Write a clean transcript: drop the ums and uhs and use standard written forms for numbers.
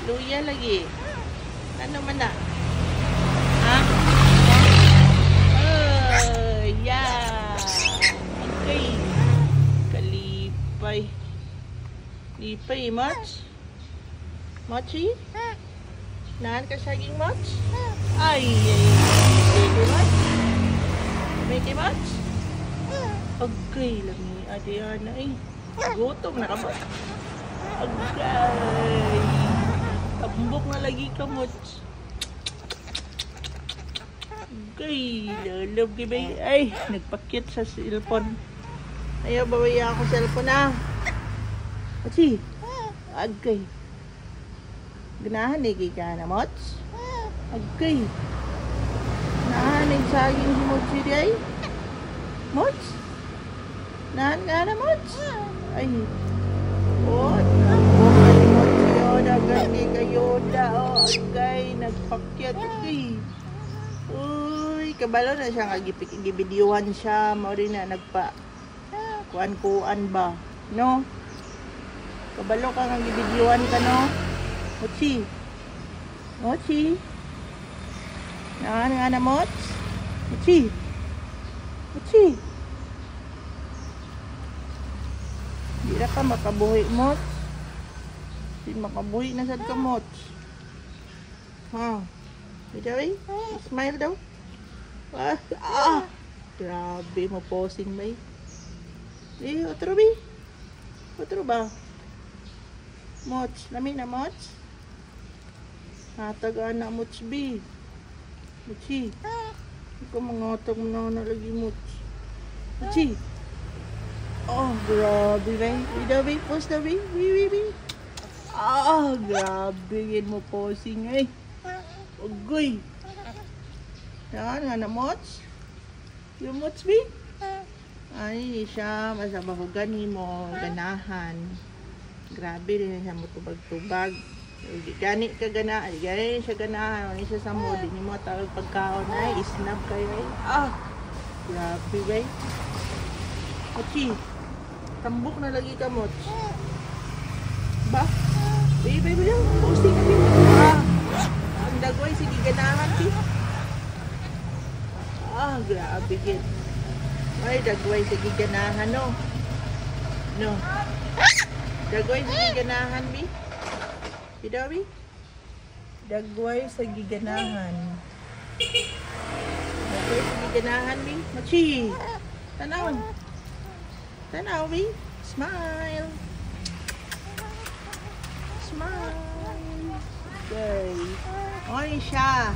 Luya lagi. Ano man na? Ha? Oh, yeah. Okay. Kalipay. Lipay, Moch? Mochi? Nahan ka saging, Moch? Ay, Mickey Moch? Mickey Moch? Okay lang ni Adriana eh. Gutom na ka ba? Okay. Tambok na lagi ka, Moch. Okay. Love ka ba? Ay, nagpakit sa cellphone. Ayaw, babaya ako cellphone na. Mochi? Okay. Ganahan ni ka na, Moch? Okay. Nahan ni saging si Mochi di ay? Moch? Nahan nga na, Moch? Ay. Oh, gani kayoda. Oh, agay. Nagpakyat. Okay. Uy, kabalo na siya nga gibidyuhan siya. Mauri na nagpa kuan-kuan ba? No? Kabalo ka nga gibidyuhan ka, no? Mochi. Mochi. Nahan nga na, Moch? Mochi. Mochi. Di na ka makabuhi, Moch. Di makabuhi na sad ka, Moch. Ha? Ito eh? Smile daw. Grabe mo posing ba eh? Otro ba? Otro ba? Moch. Lami na, Moch? Natagaan na, Moch B. Mochi. Ikaw mga otog mo na lagi, Moch. Mochi. Oh, grabe ba? Dabi, post dabi. Bi. Grabe yan mo posing eh. Ugoy. Yan, nga na, Moch. Yung Moch, B? Ay, siya. Masabahugan mo. Ganahan. Grabe rin siya mo tubag-tubag. Gani ka gana. Gani siya ganahan. Ano siya sa mo. Di mo tawag pagkaon ay. Isnab kayo ay. Grabe ba? Mochi. Tambok na lagi ka, Moch. Ba? Baby, posting na din. Ang dagway, sige ganahan, Pi. Grabe gid. Ay, dagway, sige ganahan, no? No. Dagway, sige ganahan, Bi. Pidawi? Dagway, sige ganahan. Dagway, sige ganahan, Bi. Mochi. Tanaw. Tanaw, Bi. Smile. Smile. Okay. Oy siya.